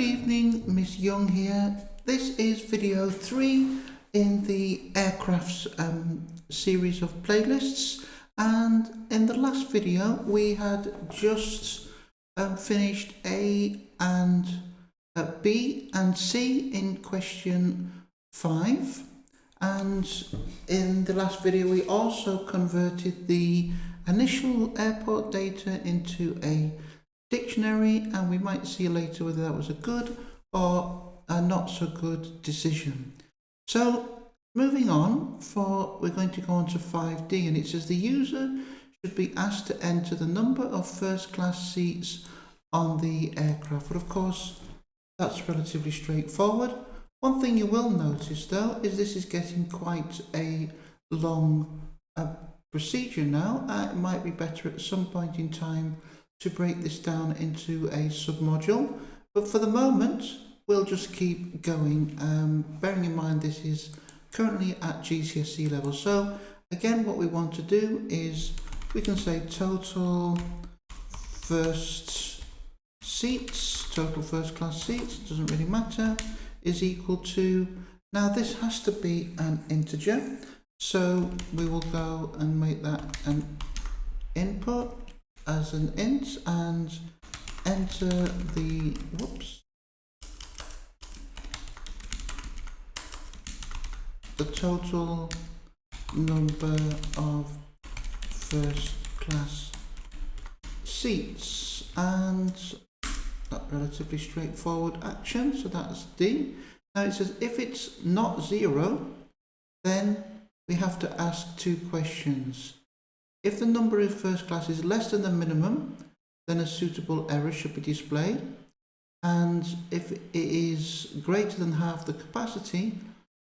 evening, Miss Young here. This is video 3 in the aircrafts series of playlists, and in the last video we had just finished A and B and C in question 5, and in the last video we also converted the initial airport data into a dictionary, and we might see later whether that was a good or a not so good decision. So moving on, we're going to go on to 5D, and it says the user should be asked to enter the number of first class seats on the aircraft. But of course that's relatively straightforward. One thing you will notice though is this is getting quite a long procedure now. It might be better at some point in time to break this down into a submodule, but for the moment we'll just keep going, bearing in mind this is currently at GCSE level. So again, what we want to do is we can say total first class seats, doesn't really matter, is equal to, now this has to be an integer, so we will go and make that an input as an int and enter the total number of first class seats, and that relatively straightforward action, so that's D. Now it says if it's not 0, then we have to ask two questions. If the number of first class is less than the minimum, then a suitable error should be displayed, and if it is greater than half the capacity,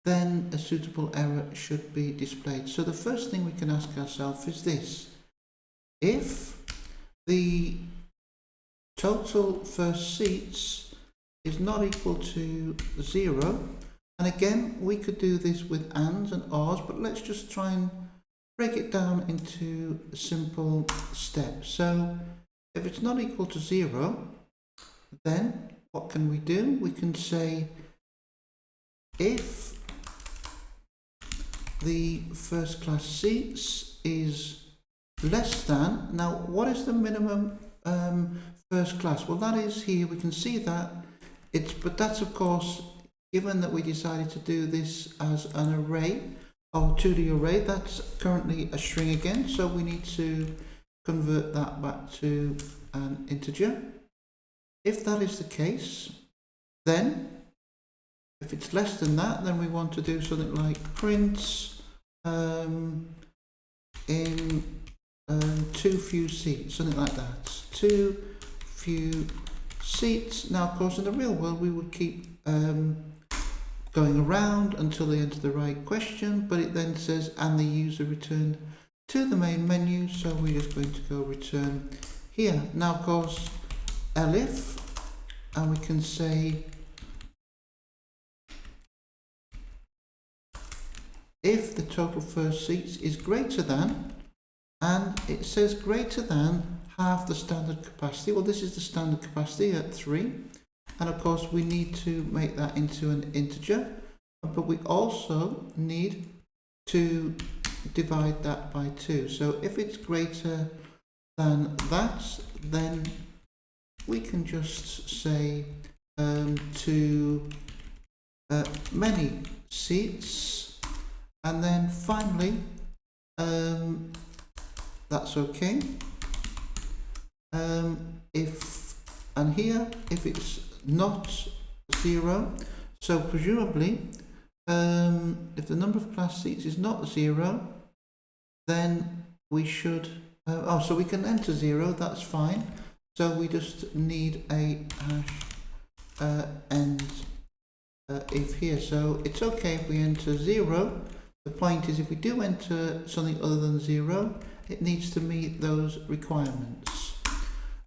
then a suitable error should be displayed. So the first thing we can ask ourselves is this: if the total first seats is not equal to 0, and again we could do this with ands and ors, but let's just try and break it down into simple steps. So if it's not equal to 0, then what can we do? We can say if the first class seats is less than, now what is the minimum first class? Well, that is here, we can see that but that's of course, given that we decided to do this as an array or 2D array, that's currently a string again, so we need to convert that back to an integer. If that is the case, then if it's less than that, then we want to do something like print in too few seats, something like that, too few seats. Now of course in the real world we would keep going around until they enter the right question, but it then says and the user returned to the main menu, so we're just going to go return here. Now of course elif, and we can say if the total first seats is greater than, and it says greater than half the standard capacity. Well, this is the standard capacity at 3, and of course we need to make that into an integer, but we also need to divide that by 2. So if it's greater than that, then we can just say to many seats, and then finally that's okay. And here if it's not 0, so presumably if the number of class seats is not 0, then we should so we can enter 0, that's fine. So we just need a hash end if here, so it's okay if we enter 0. The point is if we do enter something other than 0, it needs to meet those requirements.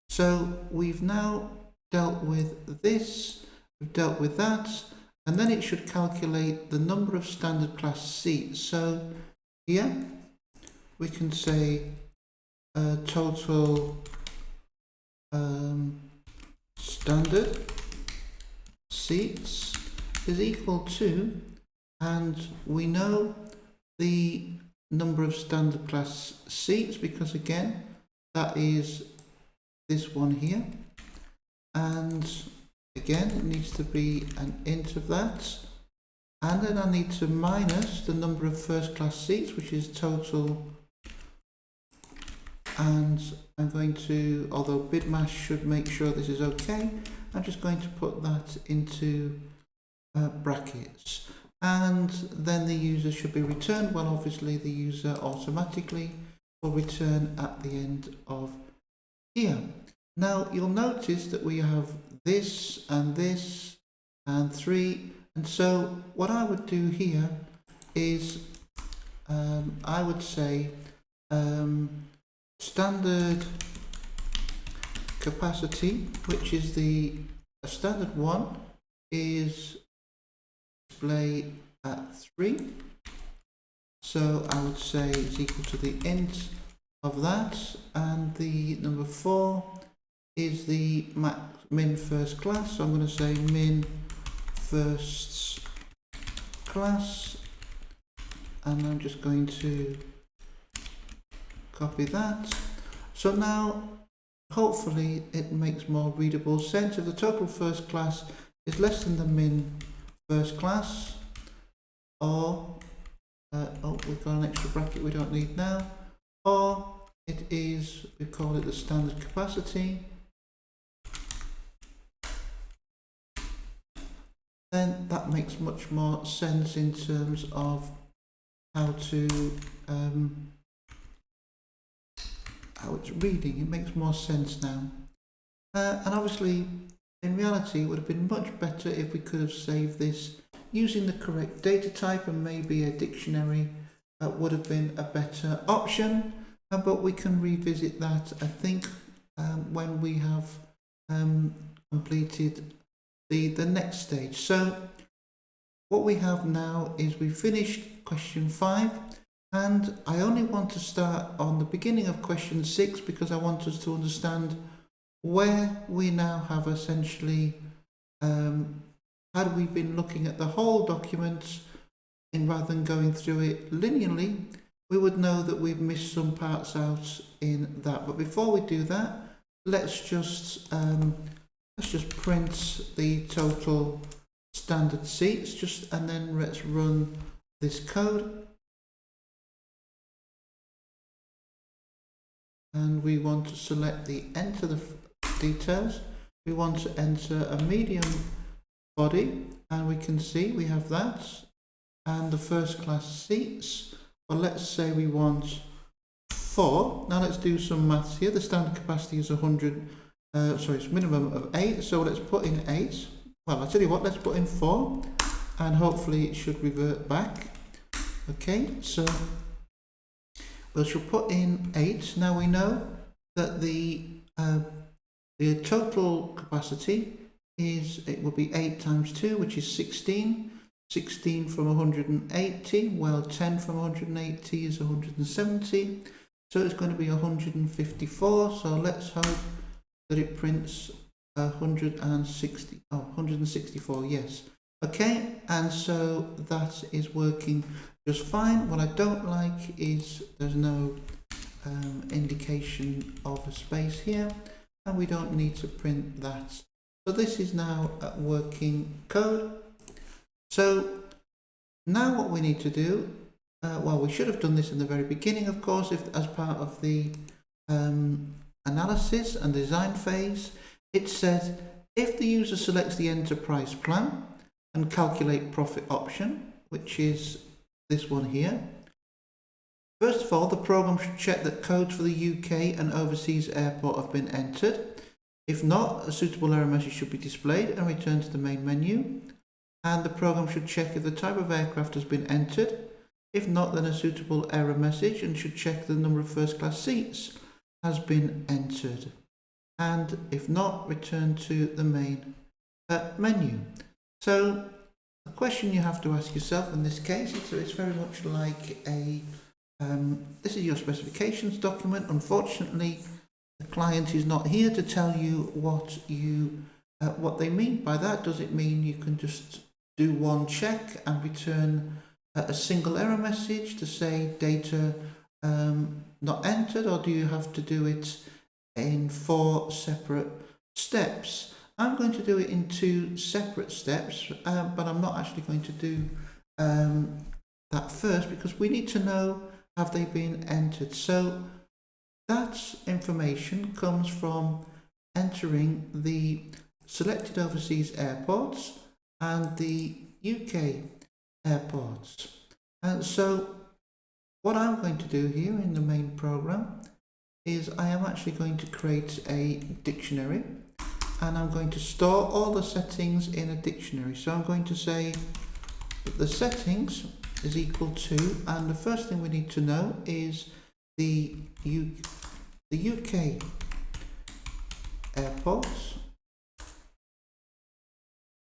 So we've now dealt with this, we've dealt with that, and then it should calculate the number of standard class seats. So here we can say total standard seats is equal to, and we know the number of standard class seats because again that is this one here, and again it needs to be an int of that, and then I need to minus the number of first class seats, which is total, and I'm going to, although bitmash should make sure this is okay, I'm just going to put that into brackets, and then the user should be returned. Well, obviously the user automatically will return at the end of here. Now you'll notice that we have this and 3, and so what I would do here is I would say standard capacity, which is the standard one, is display at 3. So I would say it's equal to the int of that, and the number 4 is the min first class. So I'm going to say min first class, and I'm just going to copy that. So now hopefully it makes more readable sense. If the total first class is less than the min first class, or oh, we've got an extra bracket we don't need now, or it is, we call it the standard capacity, then that makes much more sense in terms of how to how it's reading. It makes more sense now, and obviously in reality it would have been much better if we could have saved this using the correct data type, and maybe a dictionary would have been a better option, but we can revisit that I think when we have completed the next stage. So what we have now is we finished question 5, and I only want to start on the beginning of question 6 because I want us to understand where we now have essentially had we been looking at the whole document and rather than going through it linearly, we would know that we've missed some parts out in that. But before we do that, let's just print the total standard seats, and then let's run this code. And we want to select the enter the details. We want to enter a medium body, and we can see we have that, and the first class seats. Well, let's say we want 4. Now let's do some maths here. The standard capacity is 100. It's minimum of 8, so let's put in 8. Well, I'll tell you what, let's put in 4, and hopefully it should revert back. Okay, so we shall put in 8. Now we know that the total capacity is, it will be 8 times 2, which is 16. 16 from 180, well 10 from 180 is 170, so it's going to be 154. So let's hope that it prints 164, yes. Okay, and so that is working just fine. What I don't like is there's no indication of a space here, and we don't need to print that. So this is now working code. So now what we need to do, well, we should have done this in the very beginning, of course, as part of the analysis and design phase. It said if the user selects the enterprise plan and calculate profit option, which is this one here, first of all the program should check that codes for the UK and overseas airport have been entered. If not, a suitable error message should be displayed and return to the main menu. And the program should check if the type of aircraft has been entered. If not, then a suitable error message, and should check the number of first class seats has been entered. And if not, return to the main menu. So the question you have to ask yourself in this case, it's very much like a, this is your specifications document. Unfortunately, the client is not here to tell you what you what they mean by that. Does it mean you can just do one check and return a single error message to say data not entered, or do you have to do it in 4 separate steps? I'm going to do it in 2 separate steps, but I'm not actually going to do that first, because we need to know, have they been entered? So that information comes from entering the selected overseas airports and the UK airports. And so what I'm going to do here in the main program is I am actually going to create a dictionary, and I'm going to store all the settings in a dictionary. So I'm going to say that the settings is equal to, and the first thing we need to know is the UK airports.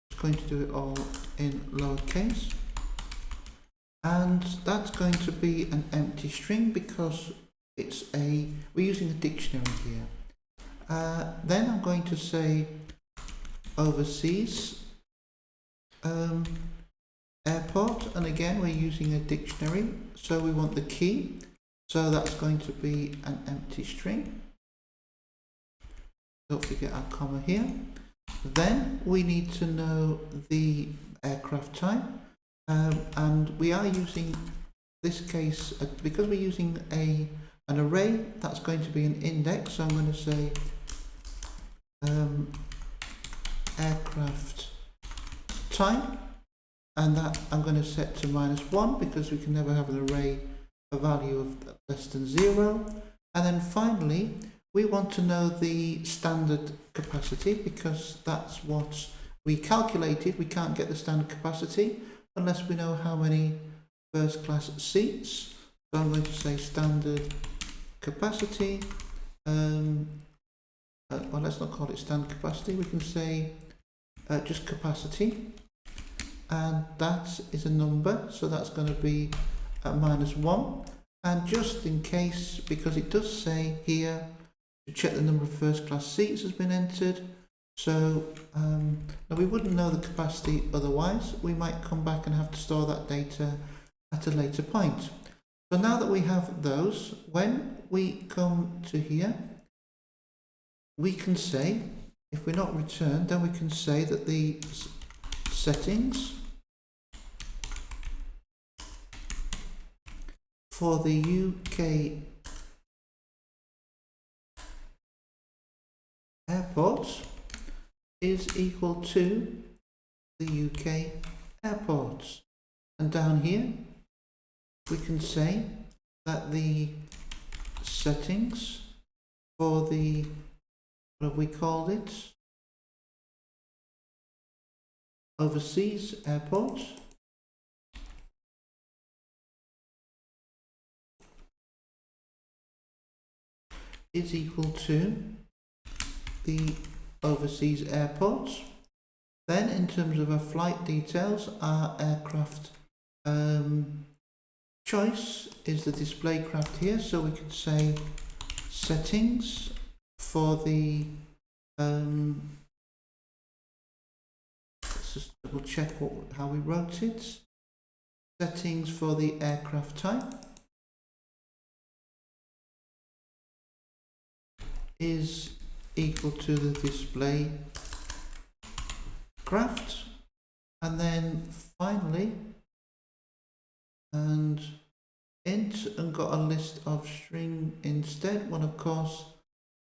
It's going to do it all in lowercase, and that's going to be an empty string because we're using a dictionary here. Then I'm going to say overseas airport, and again we're using a dictionary, so we want the key, so that's going to be an empty string. Don't forget our comma here. Then we need to know the aircraft type, and we are using this case because we're using an array, that's going to be an index, so I'm going to say aircraft type, and that I'm going to set to -1 because we can never have an array a value of less than 0. And then finally we want to know the standard capacity, because that's what we calculated. We can't get the standard capacity unless we know how many first class seats. So I'm going to say standard capacity. Well, let's not call it standard capacity, we can say just capacity, and that is a number, so that's going to be at -1. And just in case, because it does say here to check the number of first class seats has been entered, so now we wouldn't know the capacity otherwise. We might come back and have to store that data at a later point. So now that we have those, when we come to here, we can say, if we're not returned, then we can say that the settings for the UK airports is equal to the UK airports. And down here we can say that the settings for the, what have we called it, overseas airports is equal to the overseas airports. Then in terms of our flight details, our aircraft choice is the display craft here, so we can say settings for the let's just double check how we wrote it. Settings for the aircraft type is equal to the display craft, and then finally and int, and got a list of string instead. Well, of course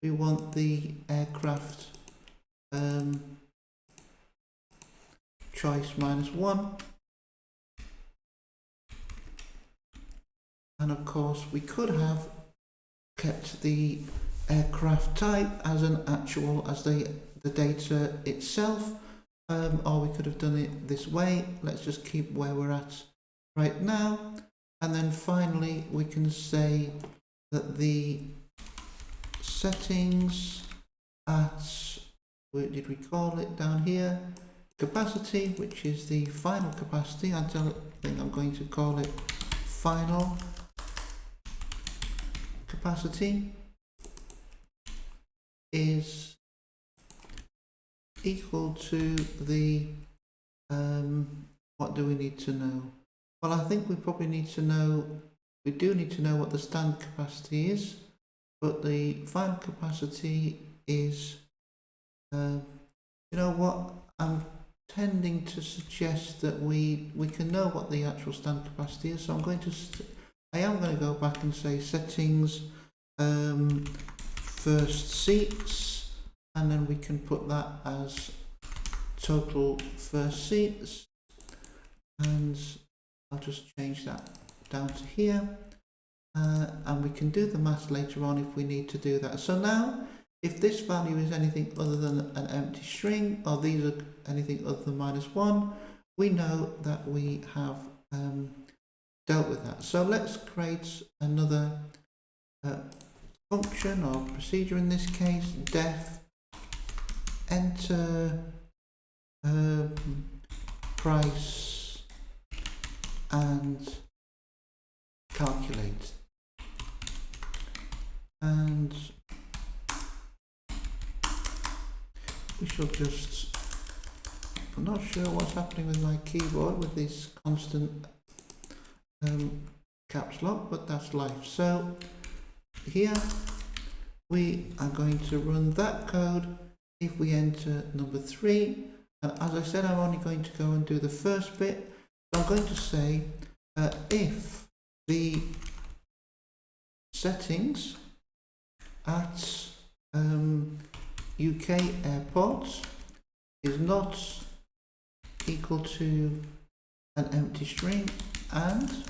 we want the aircraft choice -1, and of course we could have kept the aircraft type as an actual, as the data itself, or we could have done it this way. Let's just keep where we're at right now, and then finally we can say that the settings at, what did we call it down here, capacity, which is the final capacity. I think I'm going to call it final capacity, is equal to the, what do we need to know? Well, I think we probably need to know, we do need to know what the stand capacity is, but the final capacity is, you know what, I'm tending to suggest that we can know what the actual stand capacity is, so I am going to go back and say settings, first seats, and then we can put that as total first seats, and I'll just change that down to here, and we can do the math later on if we need to do that. So now, if this value is anything other than an empty string, or these are anything other than -1, we know that we have dealt with that. So let's create another function or procedure, in this case, def enter price and calculate, and we shall just, I'm not sure what's happening with my keyboard with this constant caps lock, but that's life. So here we are going to run that code if we enter number 3, and as I said, I'm only going to go and do the first bit. So I'm going to say if the settings at UK airports is not equal to an empty string, and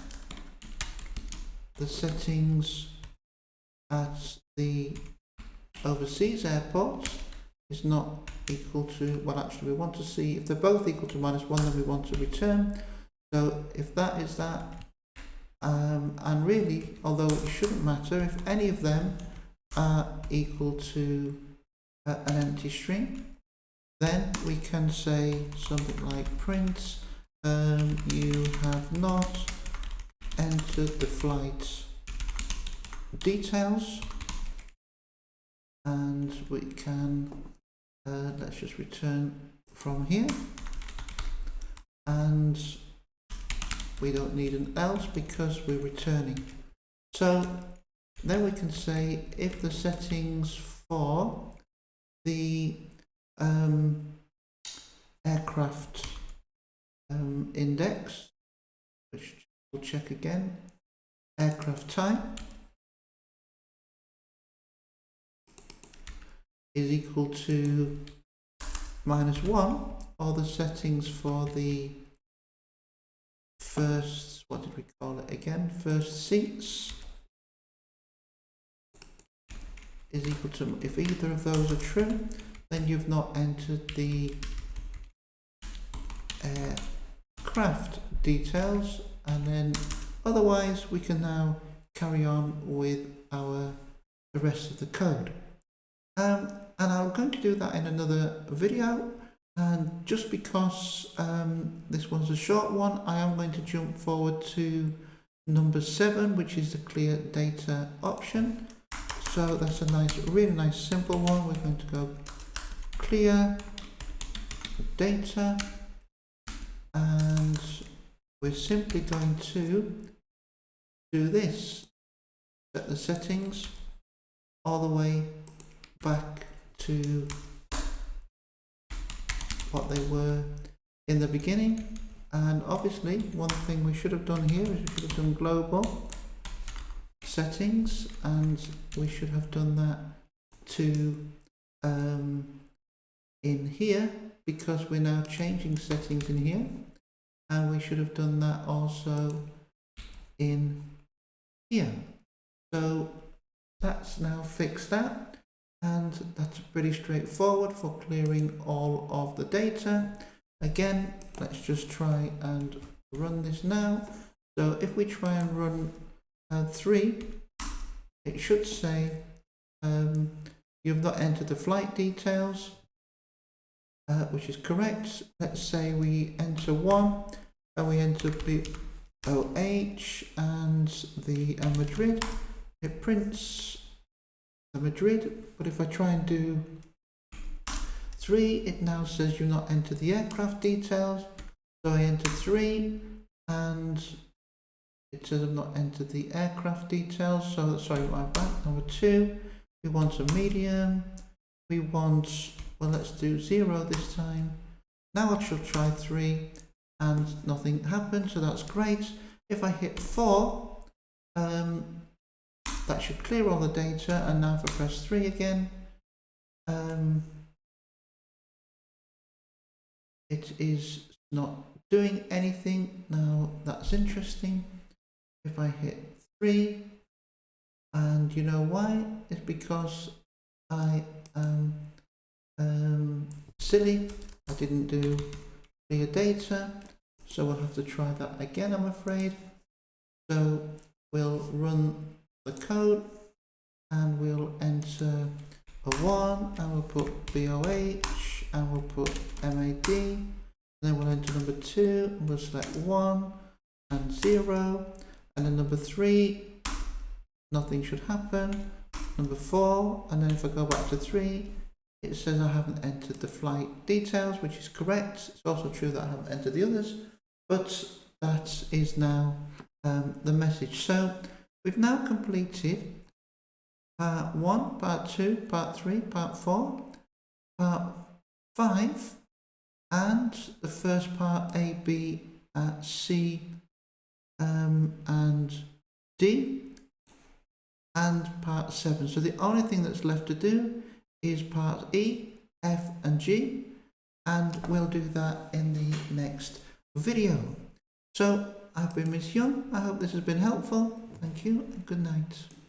the settings at the overseas airports is not equal to, well, actually we want to see if they're both equal to -1, then we want to return. So if that is that, and really, although it shouldn't matter, if any of them are equal to an empty string, then we can say something like print, you have not entered the flight details, and we can let's just return from here, and we don't need an else because we're returning. So then we can say if the settings for the aircraft index, which we'll check again, aircraft type is equal to -1, or the settings for the first, what did we call it again, first seats is equal to, if either of those are true, then you've not entered the aircraft details, and then otherwise we can now carry on with the rest of the code. And I'm going to do that in another video, and just because this one's a short one, I am going to jump forward to number 7, which is the clear data option. So that's a nice, really nice simple one. We're going to go clear data, and we're simply going to do this, set the settings all the way back to what they were in the beginning. And obviously one thing we should have done here is we should have done global settings, and we should have done that to in here, because we're now changing settings in here, and we should have done that also in here. So that's now fixed that, and that's pretty straightforward for clearing all of the data. Again, let's just try and run this now. So if we try and run 3, it should say you've not entered the flight details, which is correct. Let's say we enter 1 and we enter BOH and the Madrid. It prints the Madrid, but if I try and do 3, it now says you've not entered the aircraft details. So I enter 3 and it says I've not entered the aircraft details. So sorry, right back. Number 2, we want a medium. We want, well, let's do 0 this time. Now I shall try 3 and nothing happened, so that's great. If I hit 4, that should clear all the data, and now if I press 3 again, it is not doing anything. Now that's interesting. If I hit 3, and you know why? It's because I am silly. I didn't do clear data, so we'll have to try that again, I'm afraid. So we'll run the code and we'll enter a 1 and we'll put BOH and we'll put MAD. Then we'll enter number 2 and we'll select 1 and 0. And then number 3, nothing should happen. Number 4, and then if I go back to 3, it says I haven't entered the flight details, which is correct. It's also true that I haven't entered the others, but that is now the message. So we've now completed part 1, part 2, part 3, part 4, part 5, and the first part A, B, C, and D, and part 7. So the only thing that's left to do is part E, F and G, and we'll do that in the next video. So I've been Miss Young. I hope this has been helpful. Thank you and good night.